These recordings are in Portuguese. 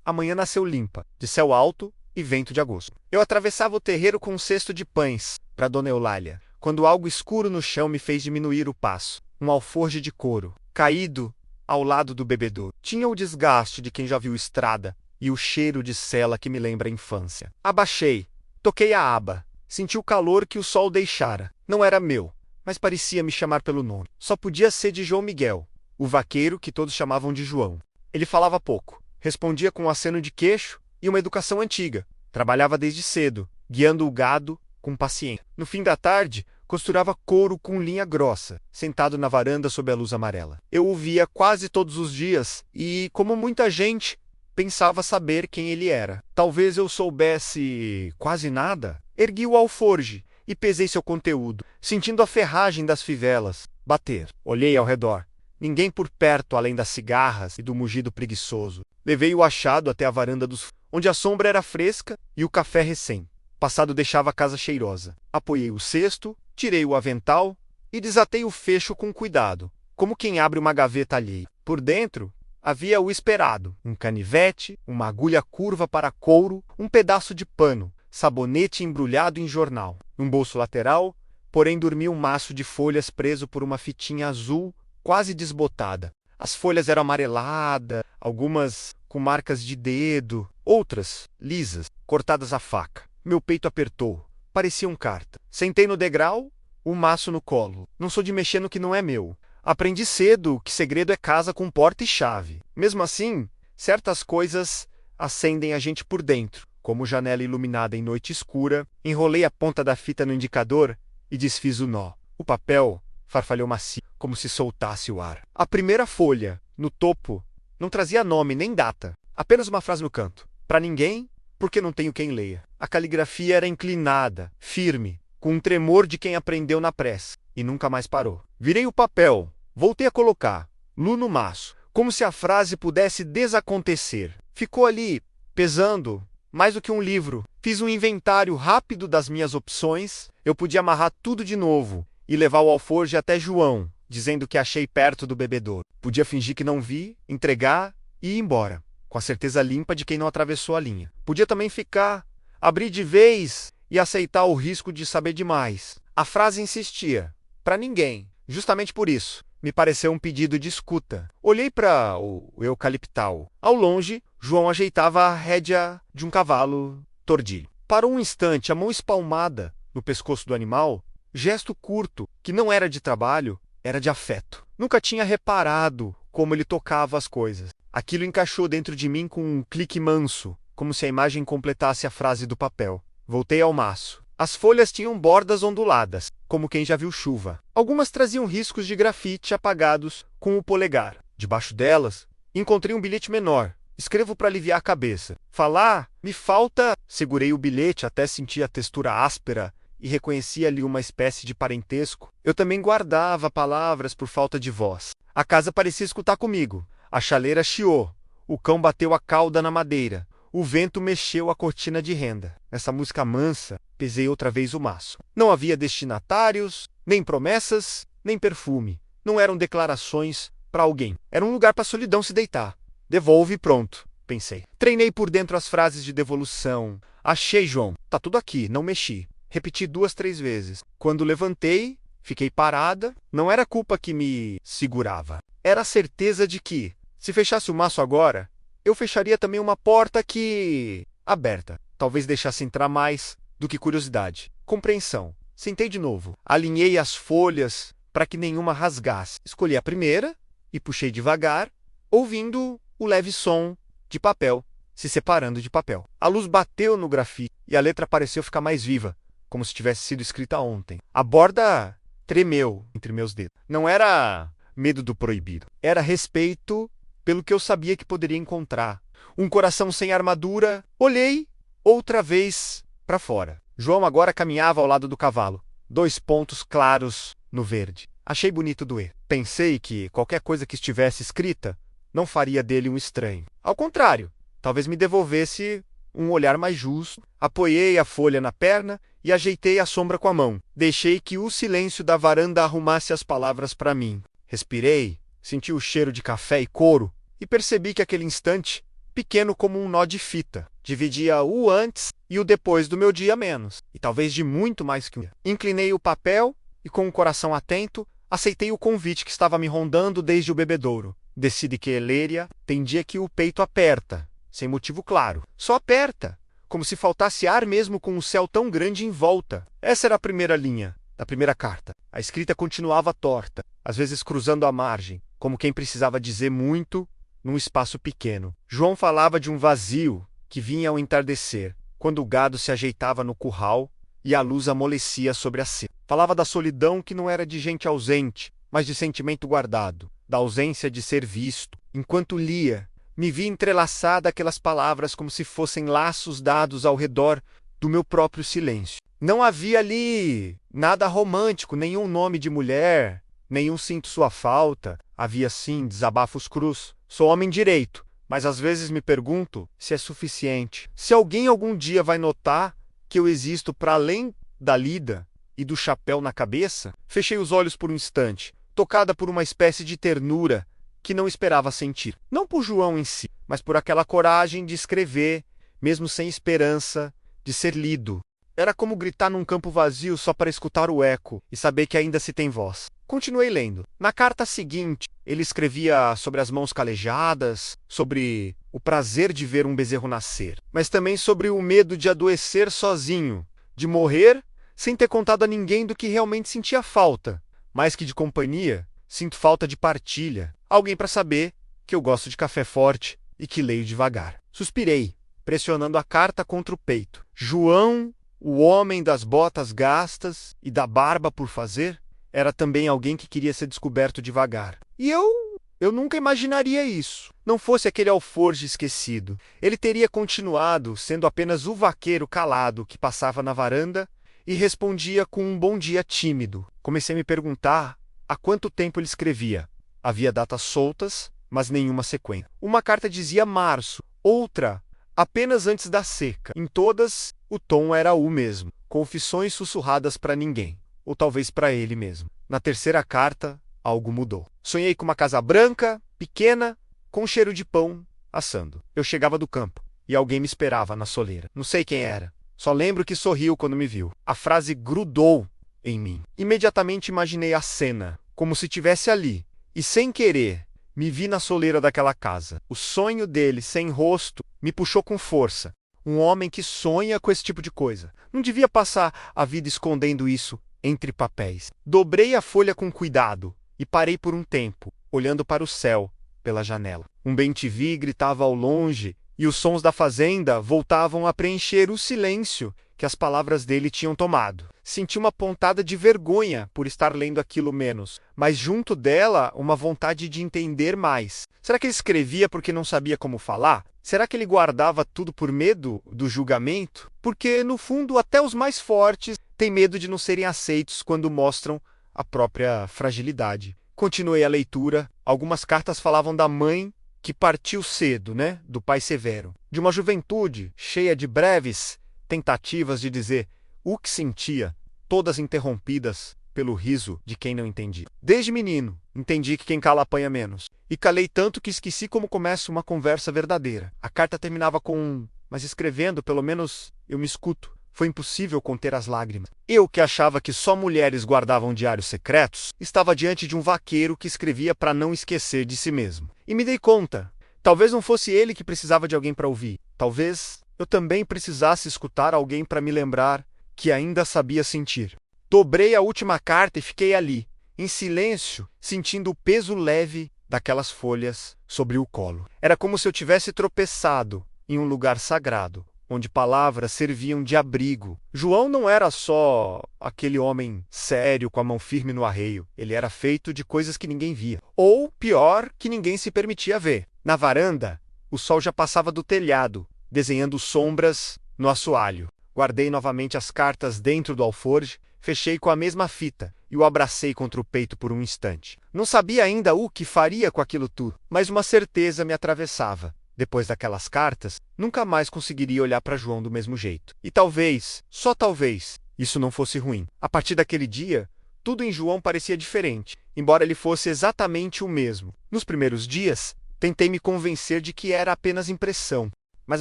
A manhã nasceu limpa, de céu alto e vento de agosto. Eu atravessava o terreiro com um cesto de pães para Dona Eulália, quando algo escuro no chão me fez diminuir o passo. Um alforje de couro, caído ao lado do bebedouro. Tinha o desgaste de quem já viu estrada e o cheiro de sela que me lembra a infância. Abaixei, toquei a aba, senti o calor que o sol deixara. Não era meu, mas parecia me chamar pelo nome. Só podia ser de João Miguel, o vaqueiro que todos chamavam de João. Ele falava pouco, respondia com um aceno de queixo e uma educação antiga. Trabalhava desde cedo, guiando o gado com paciência. No fim da tarde, costurava couro com linha grossa, sentado na varanda sob a luz amarela. Eu o via quase todos os dias e, como muita gente, pensava saber quem ele era. Talvez eu soubesse quase nada. Ergui o alforje e pesei seu conteúdo, sentindo a ferragem das fivelas bater. Olhei ao redor. Ninguém por perto além das cigarras e do mugido preguiçoso. Levei o achado até a varanda dos onde a sombra era fresca e o café recém. Passado deixava a casa cheirosa. Apoiei o cesto, tirei o avental e desatei o fecho com cuidado, como quem abre uma gaveta alheia. Por dentro, havia o esperado: um canivete, uma agulha curva para couro, um pedaço de pano, sabonete embrulhado em jornal. Num bolso lateral, porém, dormia um maço de folhas preso por uma fitinha azul quase desbotada. As folhas eram amareladas, algumas com marcas de dedo, outras lisas, cortadas à faca. Meu peito apertou. Parecia um carta. Sentei no degrau, o maço no colo. Não sou de mexer no que não é meu. Aprendi cedo que segredo é casa com porta e chave. Mesmo assim, certas coisas acendem a gente por dentro, como janela iluminada em noite escura. Enrolei a ponta da fita no indicador e desfiz o nó. O papel farfalhou macio, como se soltasse o ar. A primeira folha, no topo, não trazia nome nem data. Apenas uma frase no canto. Para ninguém, porque não tenho quem leia. A caligrafia era inclinada, firme, com um tremor de quem aprendeu na pressa, e nunca mais parou. Virei o papel, voltei a colocar, lu no maço, como se a frase pudesse desacontecer. Ficou ali, pesando, mais do que um livro. Fiz um inventário rápido das minhas opções. Eu podia amarrar tudo de novo e levar o alforje até João, dizendo que achei perto do bebedouro. Podia fingir que não vi, entregar e ir embora, com a certeza limpa de quem não atravessou a linha. Podia também ficar, abrir de vez e aceitar o risco de saber demais. A frase insistia: para ninguém. Justamente por isso, me pareceu um pedido de escuta. Olhei para o eucaliptal. Ao longe, João ajeitava a rédea de um cavalo tordilho. Parou um instante, a mão espalmada no pescoço do animal, gesto curto, que não era de trabalho, era de afeto. Nunca tinha reparado como ele tocava as coisas. Aquilo encaixou dentro de mim com um clique manso, como se a imagem completasse a frase do papel. Voltei ao maço. As folhas tinham bordas onduladas, como quem já viu chuva. Algumas traziam riscos de grafite apagados com o polegar. Debaixo delas, encontrei um bilhete menor. Escrevo para aliviar a cabeça. Falar, me falta... Segurei o bilhete até sentir a textura áspera e reconheci ali uma espécie de parentesco. Eu também guardava palavras por falta de voz. A casa parecia escutar comigo. A chaleira chiou. O cão bateu a cauda na madeira. O vento mexeu a cortina de renda. Nessa música mansa, pesei outra vez o maço. Não havia destinatários, nem promessas, nem perfume. Não eram declarações para alguém. Era um lugar para a solidão se deitar. Devolve e pronto, pensei. Treinei por dentro as frases de devolução. Achei, João. Tá tudo aqui, não mexi. Repeti 2, 3 vezes. Quando levantei, fiquei parada. Não era a culpa que me segurava. Era a certeza de que, se fechasse o maço agora, eu fecharia também uma porta que... aberta. Talvez deixasse entrar mais do que curiosidade. Compreensão. Sentei de novo. Alinhei as folhas para que nenhuma rasgasse. Escolhi a primeira e puxei devagar, ouvindo o leve som de papel se separando de papel. A luz bateu no grafite e a letra pareceu ficar mais viva, como se tivesse sido escrita ontem. A borda tremeu entre meus dedos. Não era medo do proibido. Era respeito pelo que eu sabia que poderia encontrar. Um coração sem armadura. Olhei outra vez para fora. João agora caminhava ao lado do cavalo. 2 pontos claros no verde. Achei bonito doer. Pensei que qualquer coisa que estivesse escrita não faria dele um estranho. Ao contrário, talvez me devolvesse um olhar mais justo. Apoiei a folha na perna e ajeitei a sombra com a mão. Deixei que o silêncio da varanda arrumasse as palavras para mim. Respirei, senti o cheiro de café e couro e percebi que aquele instante pequeno como um nó de fita. Dividia o antes e o depois do meu dia menos, e talvez de muito mais que um dia. Inclinei o papel e, com o coração atento, aceitei o convite que estava me rondando desde o bebedouro. Decidi que Eléria tem dia que o peito aperta, sem motivo claro. Só aperta, como se faltasse ar mesmo com um céu tão grande em volta. Essa era a primeira linha da primeira carta. A escrita continuava torta, às vezes cruzando a margem, como quem precisava dizer muito num espaço pequeno. João falava de um vazio que vinha ao entardecer, quando o gado se ajeitava no curral e a luz amolecia sobre a cerca. Falava da solidão que não era de gente ausente, mas de sentimento guardado, da ausência de ser visto. Enquanto lia, me vi entrelaçada aquelas palavras como se fossem laços dados ao redor do meu próprio silêncio. Não havia ali nada romântico, nenhum nome de mulher, nenhum sinto sua falta. Havia sim desabafos crus. Sou homem direito, mas às vezes me pergunto se é suficiente. Se alguém algum dia vai notar que eu existo para além da lida e do chapéu na cabeça. Fechei os olhos por um instante, tocada por uma espécie de ternura que não esperava sentir. Não por João em si, mas por aquela coragem de escrever, mesmo sem esperança de ser lido. Era como gritar num campo vazio só para escutar o eco e saber que ainda se tem voz. Continuei lendo. Na carta seguinte, ele escrevia sobre as mãos calejadas, sobre o prazer de ver um bezerro nascer, mas também sobre o medo de adoecer sozinho, de morrer sem ter contado a ninguém do que realmente sentia falta. Mais que de companhia, sinto falta de partilha. Alguém para saber que eu gosto de café forte e que leio devagar. Suspirei, pressionando a carta contra o peito. João, o homem das botas gastas e da barba por fazer, era também alguém que queria ser descoberto devagar. E eu nunca imaginaria isso. Não fosse aquele alforje esquecido. Ele teria continuado sendo apenas o vaqueiro calado que passava na varanda e respondia com um bom dia tímido. Comecei a me perguntar há quanto tempo ele escrevia. Havia datas soltas, mas nenhuma sequência. Uma carta dizia março, outra apenas antes da seca. Em todas, o tom era o mesmo. Confissões sussurradas para ninguém, ou talvez para ele mesmo. Na terceira carta, algo mudou. Sonhei com uma casa branca, pequena, com cheiro de pão assando. Eu chegava do campo e alguém me esperava na soleira. Não sei quem era. Só lembro que sorriu quando me viu. A frase grudou em mim. Imediatamente imaginei a cena, como se estivesse ali, e sem querer, me vi na soleira daquela casa. O sonho dele, sem rosto, me puxou com força. Um homem que sonha com esse tipo de coisa. Não devia passar a vida escondendo isso entre papéis. Dobrei a folha com cuidado e parei por um tempo, olhando para o céu pela janela. Um bem-te-vi gritava ao longe e os sons da fazenda voltavam a preencher o silêncio que as palavras dele tinham tomado. Senti uma pontada de vergonha por estar lendo aquilo menos, mas junto dela uma vontade de entender mais. Será que ele escrevia porque não sabia como falar? Será que ele guardava tudo por medo do julgamento? Porque, no fundo, até os mais fortes têm medo de não serem aceitos quando mostram a própria fragilidade. Continuei a leitura. Algumas cartas falavam da mãe que partiu cedo, do pai severo. De uma juventude cheia de breves tentativas de dizer o que sentia, todas interrompidas pelo riso de quem não entendia. Desde menino, entendi que quem cala apanha menos. E calei tanto que esqueci como começa uma conversa verdadeira. A carta terminava com mas escrevendo, pelo menos, eu me escuto. Foi impossível conter as lágrimas. Eu, que achava que só mulheres guardavam diários secretos, estava diante de um vaqueiro que escrevia para não esquecer de si mesmo. E me dei conta. Talvez não fosse ele que precisava de alguém para ouvir. Talvez eu também precisasse escutar alguém para me lembrar que ainda sabia sentir. Dobrei a última carta e fiquei ali, em silêncio, sentindo o peso leve daquelas folhas sobre o colo. Era como se eu tivesse tropeçado em um lugar sagrado, onde palavras serviam de abrigo. João não era só aquele homem sério com a mão firme no arreio. Ele era feito de coisas que ninguém via. Ou, pior, que ninguém se permitia ver. Na varanda, o sol já passava do telhado, desenhando sombras no assoalho. Guardei novamente as cartas dentro do alforje, fechei com a mesma fita e o abracei contra o peito por um instante. Não sabia ainda o que faria com aquilo tudo, mas uma certeza me atravessava. Depois daquelas cartas, nunca mais conseguiria olhar para João do mesmo jeito. E talvez, só talvez, isso não fosse ruim. A partir daquele dia, tudo em João parecia diferente, embora ele fosse exatamente o mesmo. Nos primeiros dias, Tentei me convencer de que era apenas impressão, mas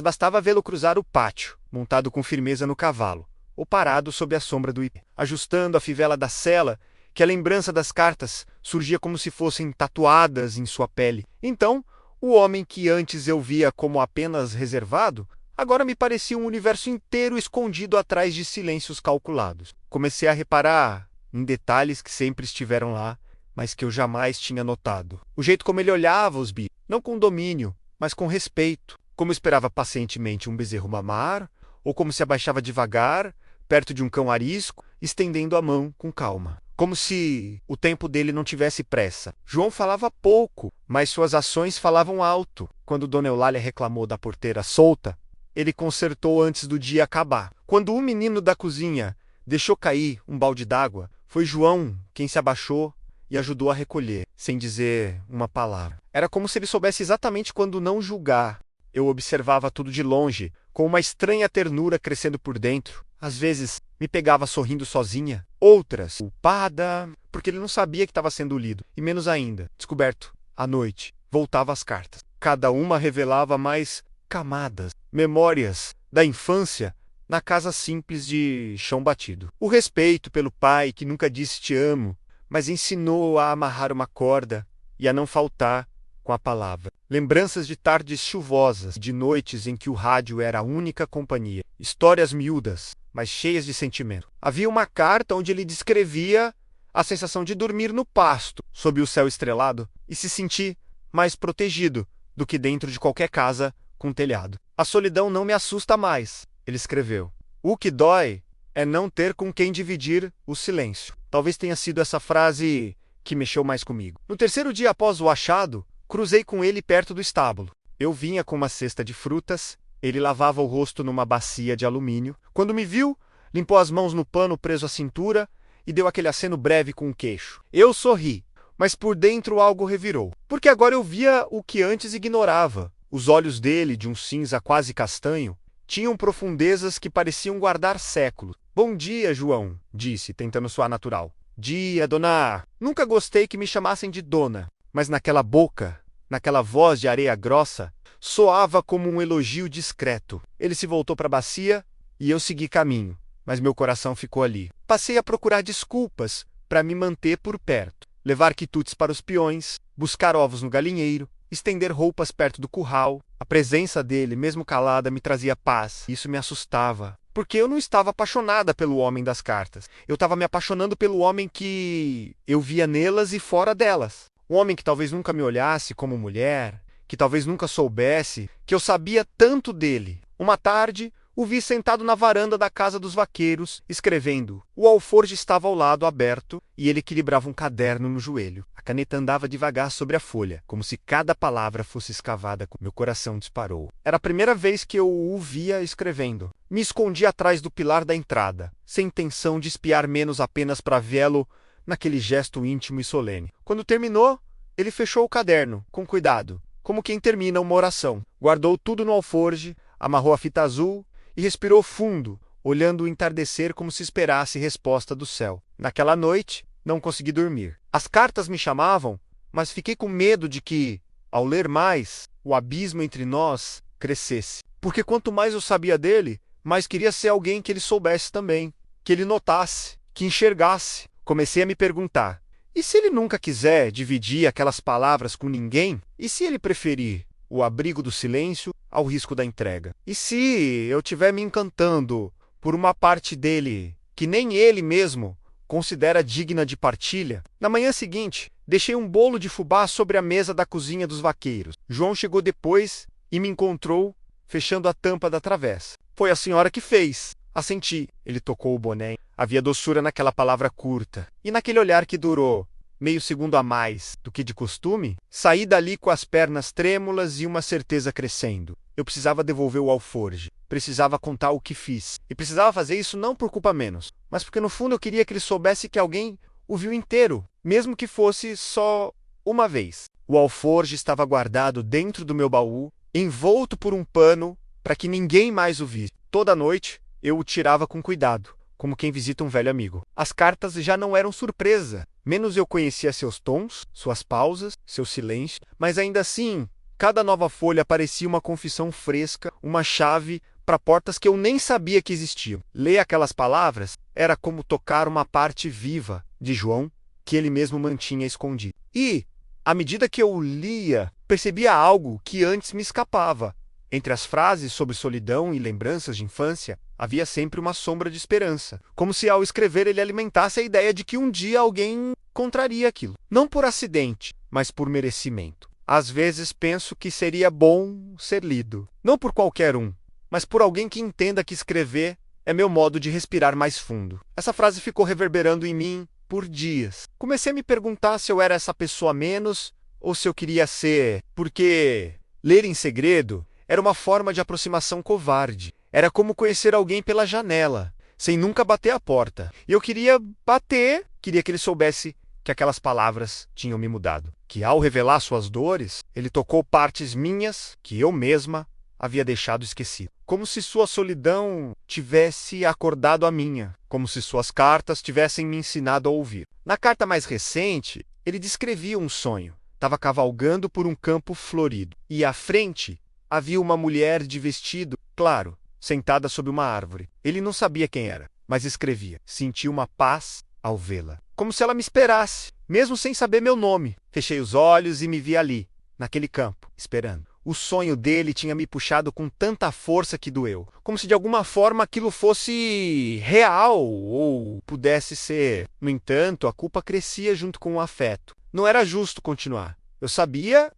bastava vê-lo cruzar o pátio, montado com firmeza no cavalo, ou parado sob a sombra do ipê, ajustando a fivela da sela, que a lembrança das cartas surgia como se fossem tatuadas em sua pele. Então, o homem que antes eu via como apenas reservado, agora me parecia um universo inteiro escondido atrás de silêncios calculados. Comecei a reparar em detalhes que sempre estiveram lá, mas que eu jamais tinha notado. O jeito como ele olhava os bichos, não com domínio, mas com respeito, como esperava pacientemente um bezerro mamar, ou como se abaixava devagar, perto de um cão arisco, estendendo a mão com calma. Como se o tempo dele não tivesse pressa. João falava pouco, mas suas ações falavam alto. Quando Dona Eulália reclamou da porteira solta, ele consertou antes do dia acabar. Quando o menino da cozinha deixou cair um balde d'água, foi João quem se abaixou e ajudou a recolher, sem dizer uma palavra. Era como se ele soubesse exatamente quando não julgar. Eu observava tudo de longe, com uma estranha ternura crescendo por dentro. Às vezes, me pegava sorrindo sozinha, outras, culpada, porque ele não sabia que estava sendo lido. E menos ainda, descoberto, à noite, voltava às cartas. Cada uma revelava mais camadas, memórias da infância na casa simples de chão batido. O respeito pelo pai que nunca disse te amo, mas ensinou a amarrar uma corda e a não faltar com a palavra. Lembranças de tardes chuvosas, de noites em que o rádio era a única companhia. Histórias miúdas, mas cheias de sentimento. Havia uma carta onde ele descrevia a sensação de dormir no pasto, sob o céu estrelado, e se sentir mais protegido do que dentro de qualquer casa com telhado. A solidão não me assusta mais, ele escreveu. O que dói é não ter com quem dividir o silêncio. Talvez tenha sido essa frase que mexeu mais comigo. No terceiro dia após o achado, cruzei com ele perto do estábulo. Eu vinha com uma cesta de frutas, ele lavava o rosto numa bacia de alumínio. Quando me viu, limpou as mãos no pano preso à cintura e deu aquele aceno breve com o queixo. Eu sorri, mas por dentro algo revirou, porque agora eu via o que antes ignorava. Os olhos dele, de um cinza quase castanho, tinham profundezas que pareciam guardar séculos. Bom dia, João, disse, tentando soar natural. Dia, dona. Nunca gostei que me chamassem de dona, mas naquela boca, naquela voz de areia grossa, soava como um elogio discreto. Ele se voltou para a bacia e eu segui caminho, mas meu coração ficou ali. Passei a procurar desculpas para me manter por perto. Levar quitutes para os peões, buscar ovos no galinheiro, estender roupas perto do curral. A presença dele, mesmo calada, me trazia paz. Isso me assustava, porque eu não estava apaixonada pelo homem das cartas. Eu estava me apaixonando pelo homem que eu via nelas e fora delas. Um homem que talvez nunca me olhasse como mulher, que talvez nunca soubesse que eu sabia tanto dele. Uma tarde, o vi sentado na varanda da casa dos vaqueiros, escrevendo. O alforje estava ao lado, aberto, e ele equilibrava um caderno no joelho. A caneta andava devagar sobre a folha, como se cada palavra fosse escavada. Meu coração disparou. Era a primeira vez que eu o via escrevendo. Me escondi atrás do pilar da entrada, sem intenção de espiar menos apenas para vê-lo naquele gesto íntimo e solene. Quando terminou, ele fechou o caderno, com cuidado, como quem termina uma oração. Guardou tudo no alforje, amarrou a fita azul e respirou fundo, olhando o entardecer como se esperasse resposta do céu. Naquela noite, não consegui dormir. As cartas me chamavam, mas fiquei com medo de que, ao ler mais, o abismo entre nós crescesse. Porque quanto mais eu sabia dele, mais queria ser alguém que ele soubesse também, que ele notasse, que enxergasse. Comecei a me perguntar, e se ele nunca quiser dividir aquelas palavras com ninguém? E se ele preferir o abrigo do silêncio ao risco da entrega? E se eu estiver me encantando por uma parte dele que nem ele mesmo considera digna de partilha? Na manhã seguinte, deixei um bolo de fubá sobre a mesa da cozinha dos vaqueiros. João chegou depois e me encontrou fechando a tampa da travessa. Foi a senhora que fez. Assenti. Ele tocou o boné. Havia doçura naquela palavra curta e naquele olhar que durou meio segundo a mais do que de costume. Saí dali com as pernas trêmulas e uma certeza crescendo. Eu precisava devolver o alforje. Precisava contar o que fiz. E precisava fazer isso não por culpa menos, mas porque no fundo eu queria que ele soubesse que alguém o viu inteiro, mesmo que fosse só uma vez. O alforje estava guardado dentro do meu baú, envolto por um pano para que ninguém mais o visse. Toda noite eu o tirava com cuidado, como quem visita um velho amigo. As cartas já não eram surpresa. Menos eu conhecia seus tons, suas pausas, seu silêncio, mas ainda assim Cada nova folha parecia uma confissão fresca, uma chave para portas que eu nem sabia que existiam. Ler aquelas palavras era como tocar uma parte viva de João que ele mesmo mantinha escondido. E, à medida que eu lia, percebia algo que antes me escapava. Entre as frases sobre solidão e lembranças de infância, havia sempre uma sombra de esperança, como se ao escrever ele alimentasse a ideia de que um dia alguém encontraria aquilo. Não por acidente, mas por merecimento. Às vezes penso que seria bom ser lido, não por qualquer um, mas por alguém que entenda que escrever é meu modo de respirar mais fundo. Essa frase ficou reverberando em mim por dias. Comecei a me perguntar se eu era essa pessoa menos ou se eu queria ser, porque ler em segredo era uma forma de aproximação covarde. Era como conhecer alguém pela janela, sem nunca bater a porta. E eu queria bater, queria que ele soubesse que aquelas palavras tinham me mudado. Que ao revelar suas dores, ele tocou partes minhas que eu mesma havia deixado esquecido. Como se sua solidão tivesse acordado a minha, como se suas cartas tivessem me ensinado a ouvir. Na carta mais recente, ele descrevia um sonho. Estava cavalgando por um campo florido. E à frente havia uma mulher de vestido claro, sentada sob uma árvore. Ele não sabia quem era, mas escrevia. Senti uma paz ao vê-la. Como se ela me esperasse, mesmo sem saber meu nome. Fechei os olhos e me vi ali, naquele campo, esperando. O sonho dele tinha me puxado com tanta força que doeu. Como se de alguma forma aquilo fosse real ou pudesse ser. No entanto, a culpa crescia junto com o afeto. Não era justo continuar. Eu sabia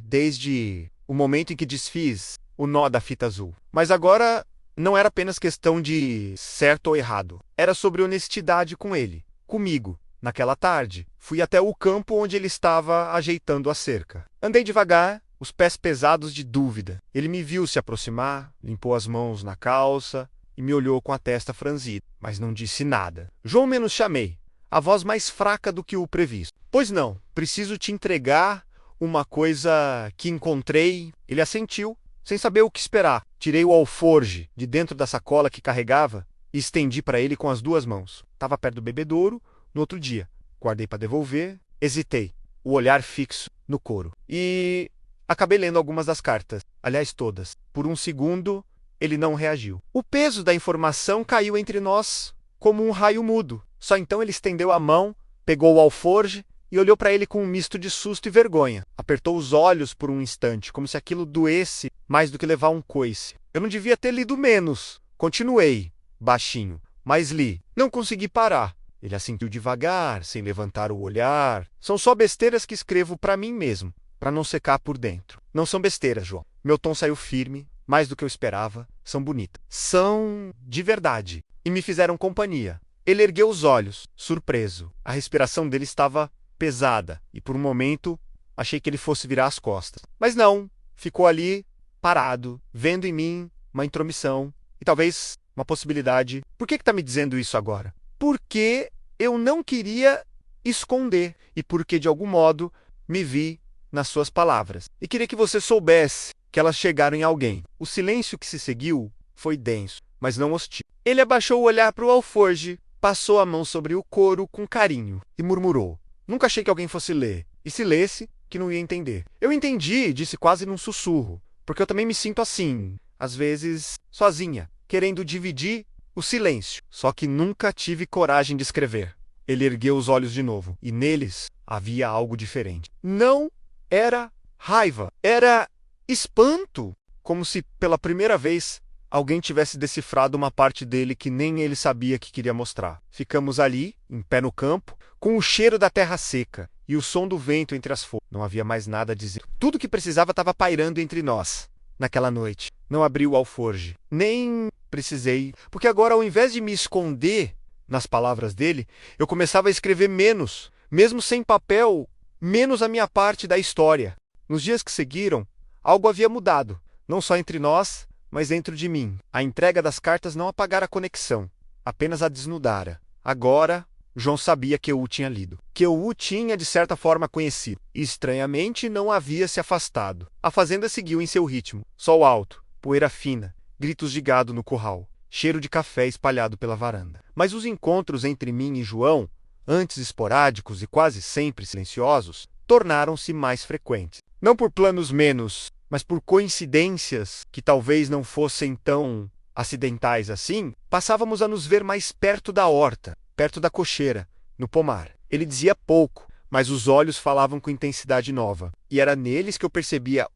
desde o momento em que desfiz o nó da fita azul. Mas agora não era apenas questão de certo ou errado. Era sobre honestidade com ele, comigo. Naquela tarde, fui até o campo onde ele estava ajeitando a cerca. Andei devagar, os pés pesados de dúvida. Ele me viu se aproximar, limpou as mãos na calça e me olhou com a testa franzida, mas não disse nada. João, menos chamei, a voz mais fraca do que o previsto. Pois não, preciso te entregar uma coisa que encontrei. Ele assentiu, sem saber o que esperar. Tirei o alforje de dentro da sacola que carregava e estendi para ele com as duas mãos. Estava perto do bebedouro no outro dia. Guardei para devolver, hesitei, o olhar fixo no couro. E acabei lendo algumas das cartas, aliás todas. Por um segundo, ele não reagiu. O peso da informação caiu entre nós como um raio mudo. Só então ele estendeu a mão, pegou o alforje e olhou para ele com um misto de susto e vergonha. Apertou os olhos por um instante, como se aquilo doesse mais do que levar um coice. Eu não devia ter lido menos. Continuei, baixinho, mas li. Não consegui parar. Ele assentiu devagar, sem levantar o olhar. São só besteiras que escrevo para mim mesmo, para não secar por dentro. Não são besteiras, João. Meu tom saiu firme, mais do que eu esperava. São bonitas. São de verdade. E me fizeram companhia. Ele ergueu os olhos, surpreso. A respiração dele estava pesada, e por um momento achei que ele fosse virar as costas. Mas não, ficou ali, parado, vendo em mim uma intromissão e talvez uma possibilidade. Por que está me dizendo isso agora? Porque eu não queria esconder e porque, de algum modo, me vi nas suas palavras. E queria que você soubesse que elas chegaram em alguém. O silêncio que se seguiu foi denso, mas não hostil. Ele abaixou o olhar para o alforje, passou a mão sobre o couro com carinho e murmurou. Nunca achei que alguém fosse ler. E se lesse, que não ia entender. Eu entendi, disse quase num sussurro, porque eu também me sinto assim, às vezes, sozinha, querendo dividir o silêncio. Só que nunca tive coragem de escrever. Ele ergueu os olhos de novo, e neles havia algo diferente. Não era raiva, era espanto, como se pela primeira vez alguém tivesse decifrado uma parte dele que nem ele sabia que queria mostrar. Ficamos ali, em pé no campo, com o cheiro da terra seca e o som do vento entre as folhas. Não havia mais nada a dizer. Tudo o que precisava estava pairando entre nós, naquela noite. Não abri o alforje. Nem precisei, porque agora, ao invés de me esconder nas palavras dele, eu começava a escrever menos, mesmo sem papel, menos a minha parte da história. Nos dias que seguiram, algo havia mudado, não só entre nós, mas dentro de mim. A entrega das cartas não apagara a conexão, apenas a desnudara. Agora, João sabia que eu o tinha lido, que eu o tinha de certa forma conhecido. E, estranhamente, não havia se afastado. A fazenda seguiu em seu ritmo. Sol alto, poeira fina, gritos de gado no curral, cheiro de café espalhado pela varanda. Mas os encontros entre mim e João, antes esporádicos e quase sempre silenciosos, tornaram-se mais frequentes. Não por planos menos, mas por coincidências que talvez não fossem tão acidentais assim, passávamos a nos ver mais perto da horta, perto da cocheira, no pomar. Ele dizia pouco, mas os olhos falavam com intensidade nova, e era neles que eu percebia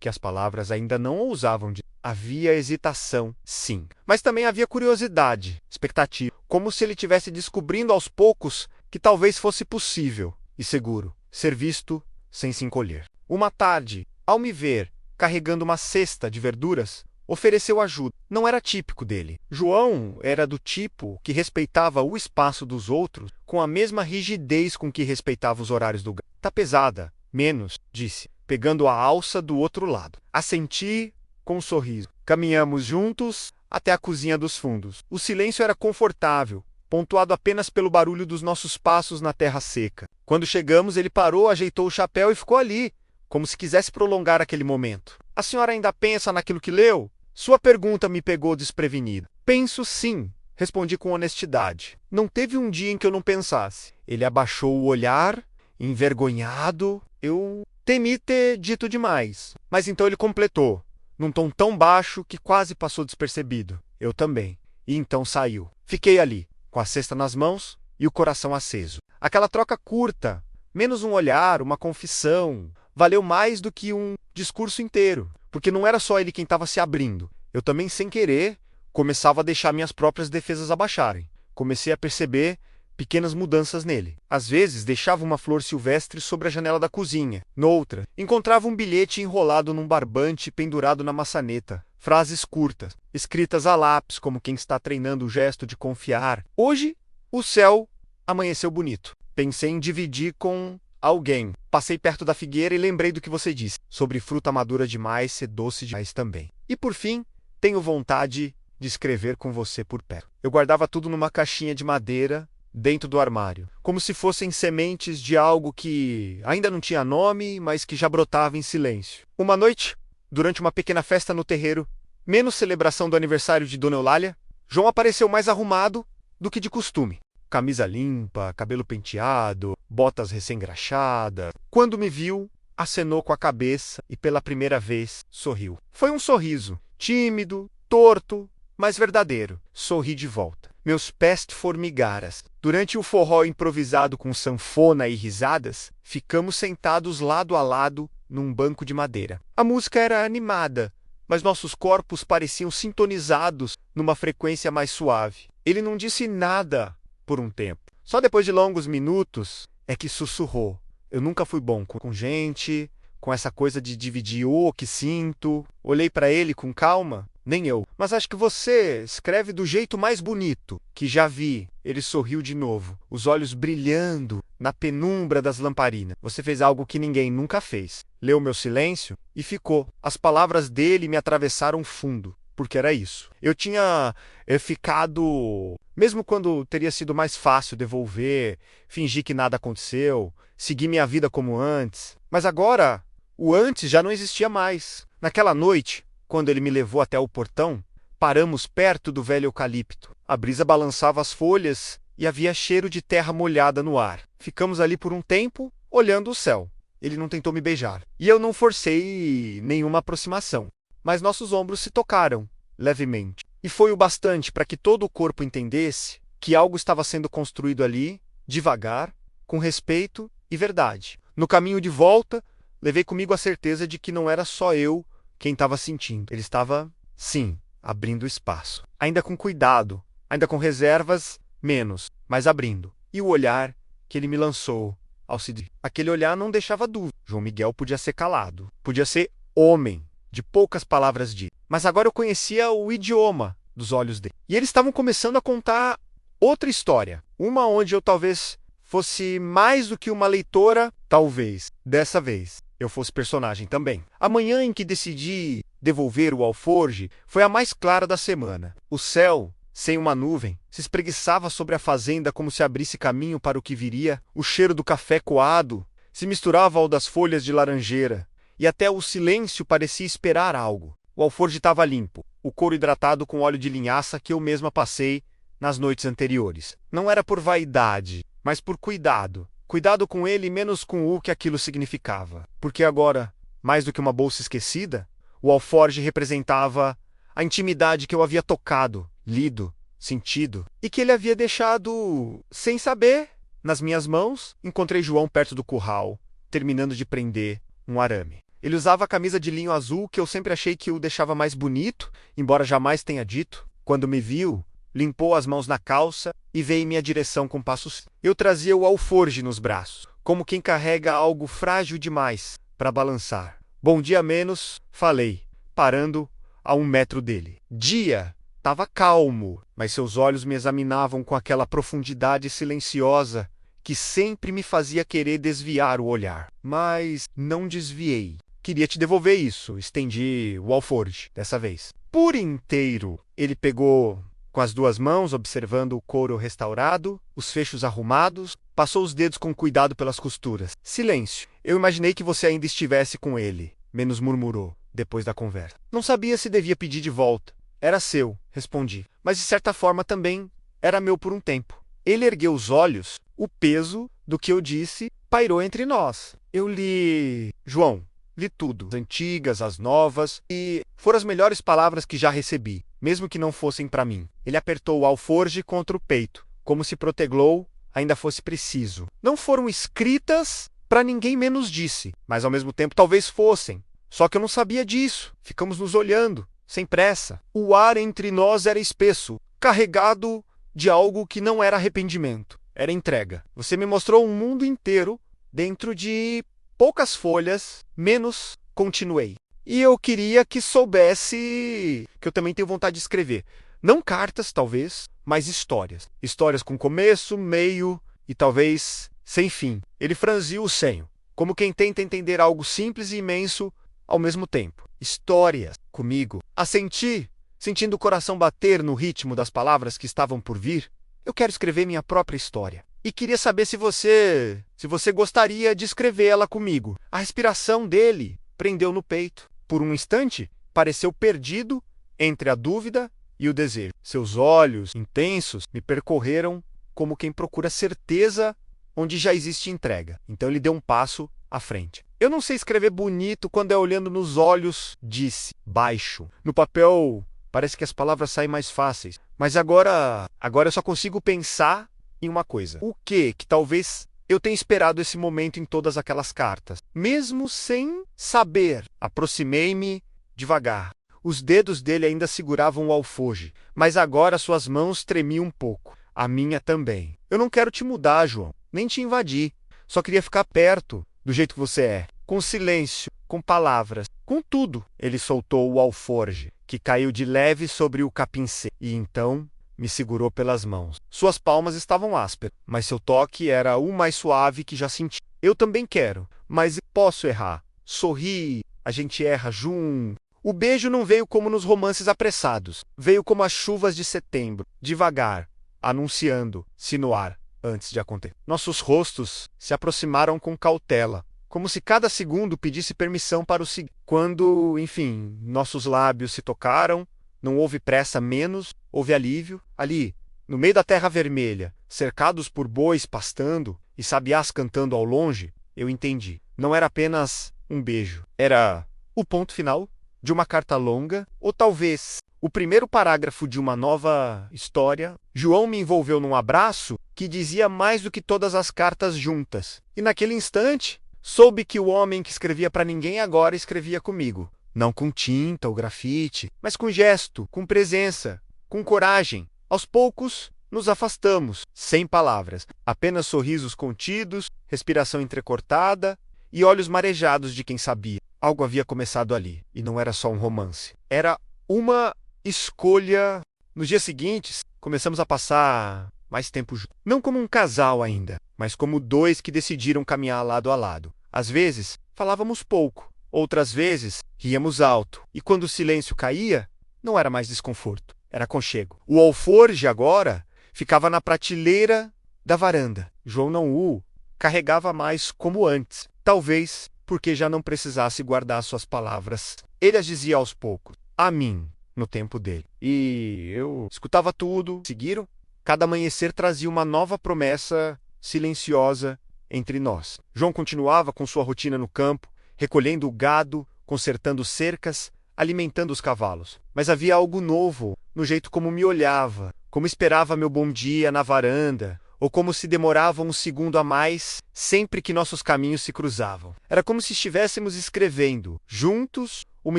que as palavras ainda não ousavam dizer. Havia hesitação, sim, mas também havia curiosidade, expectativa, como se ele estivesse descobrindo aos poucos que talvez fosse possível e seguro ser visto sem se encolher. Uma tarde, ao me ver carregando uma cesta de verduras, ofereceu ajuda. Não era típico dele. João era do tipo que respeitava o espaço dos outros com a mesma rigidez com que respeitava os horários do gato. Tá pesada. Menos, disse, pegando a alça do outro lado. Assenti com um sorriso. Caminhamos juntos até a cozinha dos fundos. O silêncio era confortável, pontuado apenas pelo barulho dos nossos passos na terra seca. Quando chegamos, ele parou, ajeitou o chapéu e ficou ali, como se quisesse prolongar aquele momento. A senhora ainda pensa naquilo que leu? Sua pergunta me pegou desprevenido. Penso sim, respondi com honestidade. Não teve um dia em que eu não pensasse. Ele abaixou o olhar, envergonhado. Eu temi ter dito demais. Mas então ele completou, num tom tão baixo que quase passou despercebido. Eu também. E então saiu. Fiquei ali, com a cesta nas mãos e o coração aceso. Aquela troca curta, menos um olhar, uma confissão, valeu mais do que um discurso inteiro. Porque não era só ele quem estava se abrindo. Eu também, sem querer, começava a deixar minhas próprias defesas abaixarem. Comecei a perceber pequenas mudanças nele. Às vezes, deixava uma flor silvestre sobre a janela da cozinha. Noutra, encontrava um bilhete enrolado num barbante pendurado na maçaneta. Frases curtas, escritas a lápis, como quem está treinando o gesto de confiar. Hoje, o céu amanheceu bonito. Pensei em dividir com alguém. Passei perto da figueira e lembrei do que você disse, sobre fruta madura demais ser doce demais também. E por fim, tenho vontade de escrever com você por perto. Eu guardava tudo numa caixinha de madeira dentro do armário, como se fossem sementes de algo que ainda não tinha nome, mas que já brotava em silêncio. Uma noite, durante uma pequena festa no terreiro, menos celebração do aniversário de Dona Eulália, João apareceu mais arrumado do que de costume. Camisa limpa, cabelo penteado, botas recém-graxadas. Quando me viu, acenou com a cabeça e pela primeira vez sorriu. Foi um sorriso, tímido, torto, mas verdadeiro. Sorri de volta. Meus pés formigaras. Durante o forró improvisado com sanfona e risadas, ficamos sentados lado a lado num banco de madeira. A música era animada, mas nossos corpos pareciam sintonizados numa frequência mais suave. Ele não disse nada por um tempo. Só depois de longos minutos é que sussurrou. Eu nunca fui bom com gente, com essa coisa de dividir o que sinto. Olhei para ele com calma. Nem eu. Mas acho que você escreve do jeito mais bonito que já vi. Ele sorriu de novo, os olhos brilhando na penumbra das lamparinas. Você fez algo que ninguém nunca fez. Leu meu silêncio e ficou. As palavras dele me atravessaram fundo, porque era isso. Eu tinha ficado, mesmo quando teria sido mais fácil devolver, fingir que nada aconteceu, seguir minha vida como antes. Mas agora, o antes já não existia mais. Naquela noite, quando ele me levou até o portão, paramos perto do velho eucalipto. A brisa balançava as folhas e havia cheiro de terra molhada no ar. Ficamos ali por um tempo, olhando o céu. Ele não tentou me beijar. E eu não forcei nenhuma aproximação. Mas nossos ombros se tocaram, levemente. E foi o bastante para que todo o corpo entendesse que algo estava sendo construído ali, devagar, com respeito e verdade. No caminho de volta, levei comigo a certeza de que não era só eu quem estava sentindo. Ele estava, sim, abrindo espaço. Ainda com cuidado, ainda com reservas, menos, mas abrindo. E o olhar que ele me lançou ao se dirigir. Aquele olhar não deixava dúvida. João Miguel podia ser calado, podia ser homem, de poucas palavras ditas. Mas agora eu conhecia o idioma dos olhos dele. E eles estavam começando a contar outra história. Uma onde eu talvez fosse mais do que uma leitora, talvez, dessa vez, eu fosse personagem também. A manhã em que decidi devolver o alforje foi a mais clara da semana. O céu, sem uma nuvem, se espreguiçava sobre a fazenda como se abrisse caminho para o que viria. O cheiro do café coado se misturava ao das folhas de laranjeira, e até o silêncio parecia esperar algo. O alforje estava limpo, o couro hidratado com óleo de linhaça que eu mesma passei nas noites anteriores. Não era por vaidade, mas por cuidado. Cuidado com ele, menos com o que aquilo significava. Porque agora, mais do que uma bolsa esquecida, o alforje representava a intimidade que eu havia tocado, lido, sentido, e que ele havia deixado sem saber nas minhas mãos. Encontrei João perto do curral, terminando de prender um arame. Ele usava a camisa de linho azul que eu sempre achei que o deixava mais bonito, embora jamais tenha dito. Quando me viu, limpou as mãos na calça e veio em minha direção com passos. Eu trazia o alforje nos braços, como quem carrega algo frágil demais para balançar. Bom dia menos, falei, parando a 1 metro dele. Dia estava calmo, mas seus olhos me examinavam com aquela profundidade silenciosa que sempre me fazia querer desviar o olhar. Mas não desviei. Queria te devolver isso. Estendi o alforje, dessa vez. Por inteiro, ele pegou com as 2 mãos, observando o couro restaurado, os fechos arrumados, passou os dedos com cuidado pelas costuras. Silêncio. Eu imaginei que você ainda estivesse com ele, menos murmurou, depois da conversa. Não sabia se devia pedir de volta. Era seu, respondi. Mas de certa forma também era meu por um tempo. Ele ergueu os olhos. O peso do que eu disse pairou entre nós. Eu li... João, li tudo. As antigas, as novas, e foram as melhores palavras que já recebi, mesmo que não fossem para mim. Ele apertou o alforje contra o peito, como se Proteglou ainda fosse preciso. Não foram escritas para ninguém menos disse, mas ao mesmo tempo talvez fossem. Só que eu não sabia disso. Ficamos nos olhando, sem pressa. O ar entre nós era espesso, carregado de algo que não era arrependimento. Era entrega. Você me mostrou um mundo inteiro dentro de poucas folhas, menos continuei. E eu queria que soubesse que eu também tenho vontade de escrever. Não cartas, talvez, mas histórias. Histórias com começo, meio e talvez sem fim. Ele franziu o senho, como quem tenta entender algo simples e imenso ao mesmo tempo. Histórias comigo. Assenti, sentindo o coração bater no ritmo das palavras que estavam por vir. Eu quero escrever minha própria história. E queria saber se você gostaria de escrevê-la comigo. A respiração dele prendeu no peito. Por um instante, pareceu perdido entre a dúvida e o desejo. Seus olhos intensos me percorreram como quem procura certeza onde já existe entrega. Então ele deu um passo à frente. Eu não sei escrever bonito quando é olhando nos olhos, disse, baixo. No papel, parece que as palavras saem mais fáceis. Mas agora eu só consigo pensar em uma coisa. O que talvez eu tenha esperado esse momento em todas aquelas cartas. Mesmo sem saber, aproximei-me devagar. Os dedos dele ainda seguravam o alforje, mas agora suas mãos tremiam um pouco. A minha também. Eu não quero te mudar, João, nem te invadir. Só queria ficar perto, do jeito que você é. Com silêncio, com palavras, com tudo. Ele soltou o alforje, que caiu de leve sobre o capim seco, e então me segurou pelas mãos. Suas palmas estavam ásperas, mas seu toque era o mais suave que já senti. Eu também quero, mas posso errar. Sorri, a gente erra junto. O beijo não veio como nos romances apressados. Veio como as chuvas de setembro, devagar, anunciando-se no ar antes de acontecer. Nossos rostos se aproximaram com cautela, como se cada segundo pedisse permissão para o seguinte. Quando, enfim, nossos lábios se tocaram, não houve pressa, menos houve alívio. Ali, no meio da terra vermelha, cercados por bois pastando e sabiás cantando ao longe, eu entendi. Não era apenas um beijo. Era o ponto final de uma carta longa, ou talvez o primeiro parágrafo de uma nova história. João me envolveu num abraço que dizia mais do que todas as cartas juntas. E naquele instante, soube que o homem que escrevia para ninguém agora escrevia comigo. Não com tinta ou grafite, mas com gesto, com presença, com coragem. Aos poucos, nos afastamos, sem palavras. Apenas sorrisos contidos, respiração entrecortada e olhos marejados de quem sabia. Algo havia começado ali, e não era só um romance. Era uma escolha. Nos dias seguintes, começamos a passar mais tempo juntos. Não como um casal ainda, mas como 2 que decidiram caminhar lado a lado. Às vezes, falávamos pouco. Outras vezes, ríamos alto. E quando o silêncio caía, não era mais desconforto, era aconchego. O alforje agora ficava na prateleira da varanda. João não o carregava mais como antes. Talvez porque já não precisasse guardar suas palavras. Ele as dizia aos poucos, a mim, no tempo dele. E eu escutava tudo. Seguiram? Cada amanhecer trazia uma nova promessa silenciosa entre nós. João continuava com sua rotina no campo, recolhendo o gado, consertando cercas, alimentando os cavalos. Mas havia algo novo no jeito como me olhava, como esperava meu bom dia na varanda, ou como se demorava um segundo a mais sempre que nossos caminhos se cruzavam. Era como se estivéssemos escrevendo, juntos, uma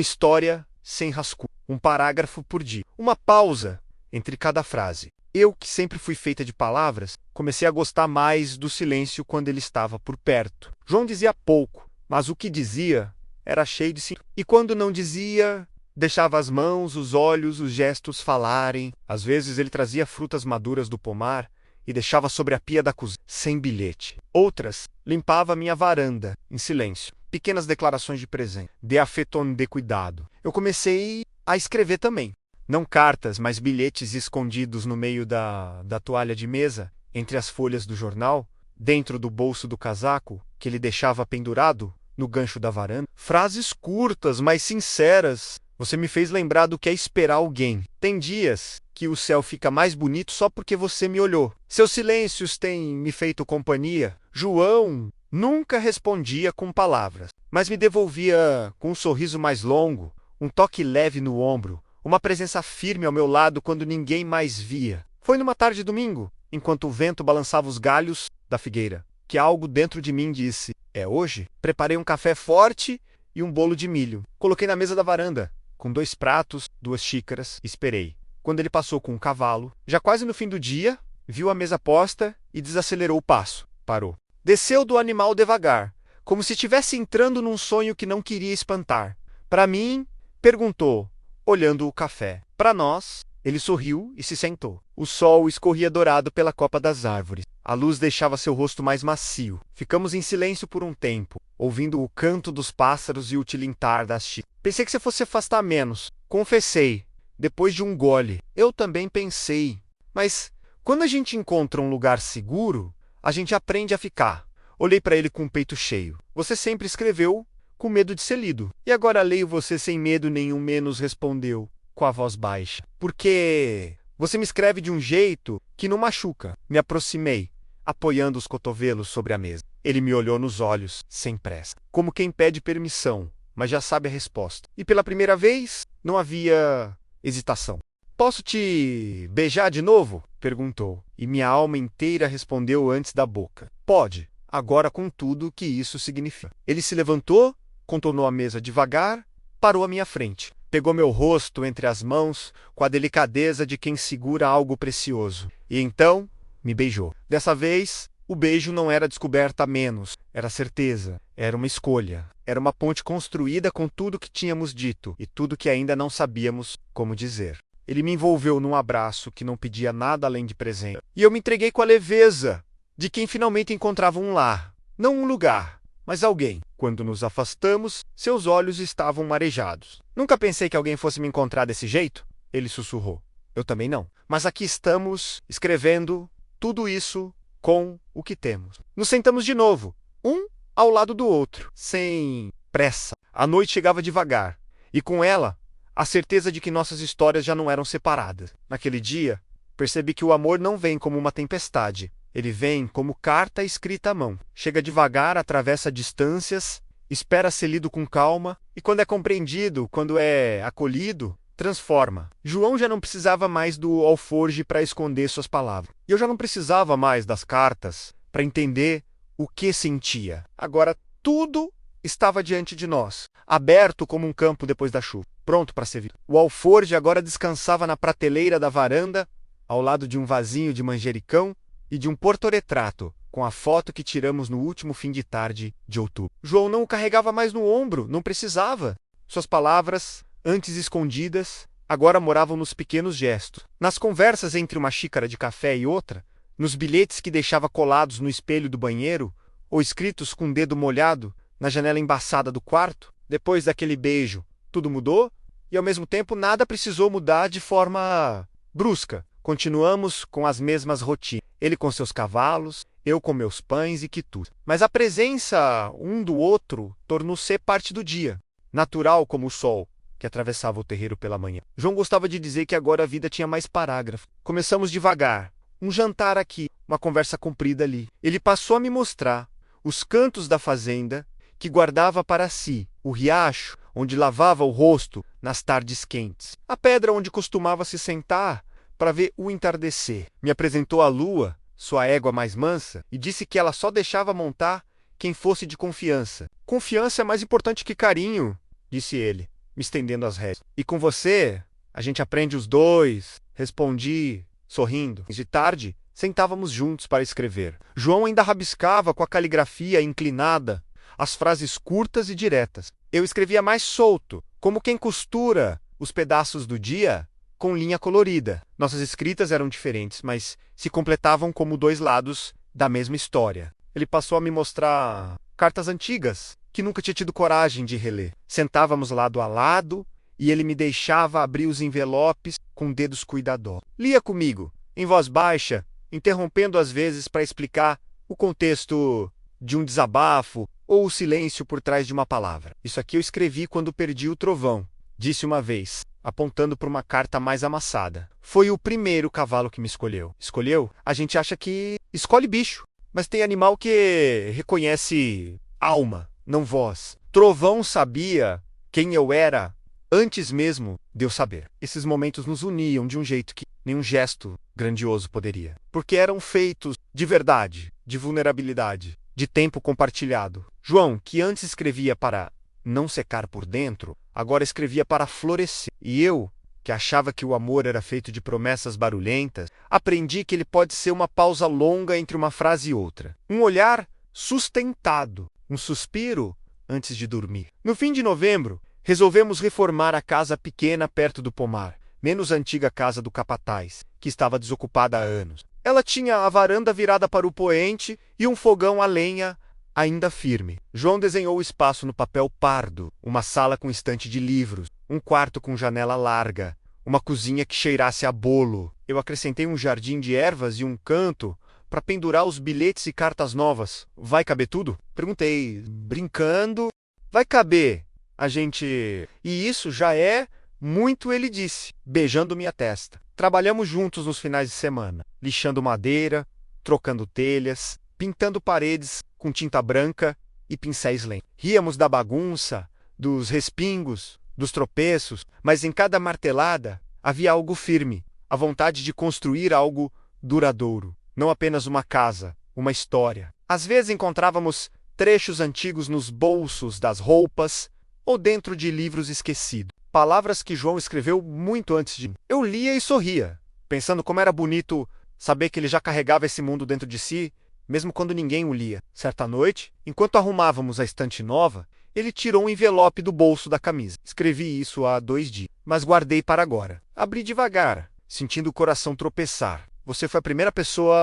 história sem rascunho, um parágrafo por dia, uma pausa entre cada frase. Eu, que sempre fui feita de palavras, comecei a gostar mais do silêncio quando ele estava por perto. João dizia pouco, mas o que dizia era cheio de sentido. E quando não dizia, deixava as mãos, os olhos, os gestos falarem. Às vezes ele trazia frutas maduras do pomar e deixava sobre a pia da cozinha, sem bilhete. Outras, limpava minha varanda, em silêncio. Pequenas declarações de presente, de afeto, de cuidado. Eu comecei a escrever também. Não cartas, mas bilhetes escondidos no meio da toalha de mesa, entre as folhas do jornal, dentro do bolso do casaco, que ele deixava pendurado no gancho da varanda. Frases curtas, mas sinceras. Você me fez lembrar do que é esperar alguém. Tem dias que o céu fica mais bonito só porque você me olhou. Seus silêncios têm me feito companhia. João nunca respondia com palavras, mas me devolvia com um sorriso mais longo, um toque leve no ombro, uma presença firme ao meu lado quando ninguém mais via. Foi numa tarde de domingo, enquanto o vento balançava os galhos da figueira, que algo dentro de mim disse: é hoje? Preparei um café forte e um bolo de milho. Coloquei na mesa da varanda, com 2 pratos, 2 xícaras, esperei. Quando ele passou com um cavalo, já quase no fim do dia, viu a mesa posta e desacelerou o passo. Parou. Desceu do animal devagar, como se estivesse entrando num sonho que não queria espantar. Para mim, perguntou, olhando o café. Para nós, ele sorriu e se sentou. O sol escorria dourado pela copa das árvores. A luz deixava seu rosto mais macio. Ficamos em silêncio por um tempo, ouvindo o canto dos pássaros e o tilintar das xícaras. Pensei que você fosse afastar menos. Confessei, depois de um gole. Eu também pensei. Mas quando a gente encontra um lugar seguro, a gente aprende a ficar. Olhei para ele com o peito cheio. Você sempre escreveu com medo de ser lido. E agora leio você sem medo nenhum, menos, respondeu, com a voz baixa. Porque você me escreve de um jeito que não machuca. Me aproximei, apoiando os cotovelos sobre a mesa. Ele me olhou nos olhos, sem pressa, como quem pede permissão, mas já sabe a resposta. E pela primeira vez, não havia hesitação. Posso te beijar de novo? Perguntou. E minha alma inteira respondeu antes da boca. Pode, agora com tudo o que isso significa. Ele se levantou, contornou a mesa devagar, parou à minha frente. Pegou meu rosto entre as mãos com a delicadeza de quem segura algo precioso. E então me beijou. Dessa vez, o beijo não era descoberta a menos, era certeza, era uma escolha. Era uma ponte construída com tudo que tínhamos dito e tudo que ainda não sabíamos como dizer. Ele me envolveu num abraço que não pedia nada além de presente. E eu me entreguei com a leveza de quem finalmente encontrava um lar. Não um lugar, mas alguém. Quando nos afastamos, seus olhos estavam marejados. Nunca pensei que alguém fosse me encontrar desse jeito, ele sussurrou. Eu também não. Mas aqui estamos, escrevendo tudo isso com o que temos. Nos sentamos de novo, um ao lado do outro, sem pressa. A noite chegava devagar, e com ela, a certeza de que nossas histórias já não eram separadas. Naquele dia, percebi que o amor não vem como uma tempestade. Ele vem como carta escrita à mão. Chega devagar, atravessa distâncias, espera ser lido com calma, e quando é compreendido, quando é acolhido, transforma. João já não precisava mais do alforje para esconder suas palavras. E eu já não precisava mais das cartas para entender o que sentia. Agora tudo estava diante de nós, aberto como um campo depois da chuva, pronto para ser visto. O alforje agora descansava na prateleira da varanda, ao lado de um vasinho de manjericão e de um porta-retrato, com a foto que tiramos no último fim de tarde de outubro. João não o carregava mais no ombro, não precisava. Suas palavras, antes escondidas, agora moravam nos pequenos gestos. Nas conversas entre uma xícara de café e outra, nos bilhetes que deixava colados no espelho do banheiro, ou escritos com o dedo molhado na janela embaçada do quarto. Depois daquele beijo, tudo mudou, e ao mesmo tempo nada precisou mudar de forma brusca. Continuamos com as mesmas rotinas. Ele com seus cavalos, eu com meus pães e quitutes. Mas a presença um do outro tornou-se parte do dia, natural como o sol que atravessava o terreiro pela manhã. João gostava de dizer que agora a vida tinha mais parágrafo. Começamos devagar. Um jantar aqui, uma conversa comprida ali. Ele passou a me mostrar os cantos da fazenda, que guardava para si, o riacho, onde lavava o rosto nas tardes quentes, a pedra onde costumava se sentar para ver o entardecer. Me apresentou a lua, sua égua mais mansa, e disse que ela só deixava montar quem fosse de confiança. Confiança é mais importante que carinho, disse ele, me estendendo as rédeas. E com você, a gente aprende os dois, respondi, sorrindo. De tarde, sentávamos juntos para escrever. João ainda rabiscava com a caligrafia inclinada as frases curtas e diretas. Eu escrevia mais solto, como quem costura os pedaços do dia com linha colorida. Nossas escritas eram diferentes, mas se completavam como dois lados da mesma história. Ele passou a me mostrar cartas antigas, que nunca tinha tido coragem de reler. Sentávamos lado a lado e ele me deixava abrir os envelopes com dedos cuidadosos. Lia comigo, em voz baixa, interrompendo às vezes para explicar o contexto de um desabafo ou o silêncio por trás de uma palavra. Isso aqui eu escrevi quando perdi o trovão, disse uma vez, apontando para uma carta mais amassada. Foi o primeiro cavalo que me escolheu. Escolheu? A gente acha que escolhe bicho, mas tem animal que reconhece alma, não voz. Trovão sabia quem eu era antes mesmo de eu saber. Esses momentos nos uniam de um jeito que nenhum gesto grandioso poderia. Porque eram feitos de verdade, de vulnerabilidade, de tempo compartilhado. João, que antes escrevia para não secar por dentro, agora escrevia para florescer. E eu, que achava que o amor era feito de promessas barulhentas, aprendi que ele pode ser uma pausa longa entre uma frase e outra. Um olhar sustentado, um suspiro antes de dormir. No fim de novembro, resolvemos reformar a casa pequena perto do pomar, menos a antiga casa do capataz, que estava desocupada há anos. Ela tinha a varanda virada para o poente e um fogão a lenha ainda firme. João desenhou o espaço no papel pardo, uma sala com estante de livros, um quarto com janela larga, uma cozinha que cheirasse a bolo. Eu acrescentei um jardim de ervas e um canto para pendurar os bilhetes e cartas novas. Vai caber tudo? Perguntei, brincando. Vai caber. A gente... E isso já é muito, ele disse, beijando minha testa. Trabalhamos juntos nos finais de semana, lixando madeira, trocando telhas, pintando paredes com tinta branca e pincéis lentos. Ríamos da bagunça, dos respingos, dos tropeços, mas em cada martelada havia algo firme, a vontade de construir algo duradouro, não apenas uma casa, uma história. Às vezes encontrávamos trechos antigos nos bolsos das roupas ou dentro de livros esquecidos. Palavras que João escreveu muito antes de mim. Eu lia e sorria, pensando como era bonito saber que ele já carregava esse mundo dentro de si, mesmo quando ninguém o lia. Certa noite, enquanto arrumávamos a estante nova, ele tirou um envelope do bolso da camisa. Escrevi isso há 2 dias, mas guardei para agora. Abri devagar, sentindo o coração tropeçar. Você foi a primeira pessoa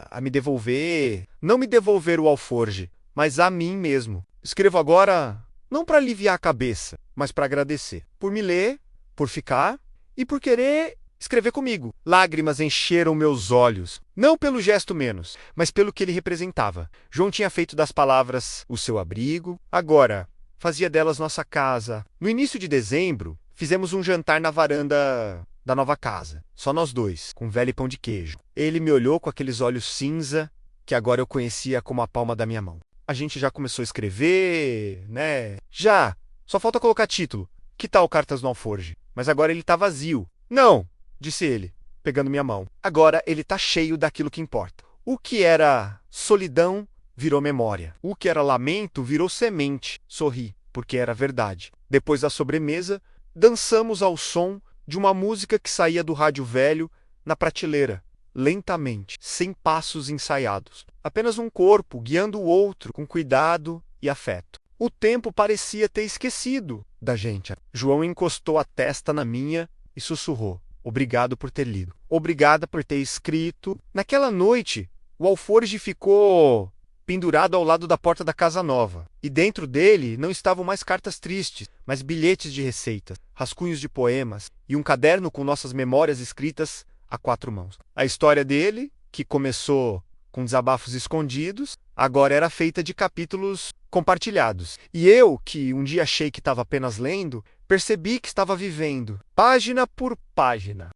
a me devolver, não me devolver o alforje, mas a mim mesmo. Escrevo agora não para aliviar a cabeça, mas para agradecer. Por me ler, por ficar e por querer escrever comigo. Lágrimas encheram meus olhos, não pelo gesto menos, mas pelo que ele representava. João tinha feito das palavras o seu abrigo, agora fazia delas nossa casa. No início de dezembro, fizemos um jantar na varanda da nova casa, só nós dois, com velho pão de queijo. Ele me olhou com aqueles olhos cinza que agora eu conhecia como a palma da minha mão. A gente já começou a escrever, né? Já! Só falta colocar título. Que tal Cartas no Alforje? Mas agora ele tá vazio. Não! Disse ele, pegando minha mão. Agora ele tá cheio daquilo que importa. O que era solidão virou memória. O que era lamento virou semente. Sorri, porque era verdade. Depois da sobremesa, dançamos ao som de uma música que saía do rádio velho na prateleira, lentamente, sem passos ensaiados. Apenas um corpo guiando o outro com cuidado e afeto. O tempo parecia ter esquecido da gente. João encostou a testa na minha e sussurrou. Obrigado por ter lido. Obrigada por ter escrito. Naquela noite, o alforje ficou pendurado ao lado da porta da casa nova. E dentro dele não estavam mais cartas tristes, mas bilhetes de receitas, rascunhos de poemas e um caderno com nossas memórias escritas a 4 mãos. A história dele, que começou com desabafos escondidos, agora era feita de capítulos compartilhados. E eu, que um dia achei que estava apenas lendo, percebi que estava vivendo, página por página.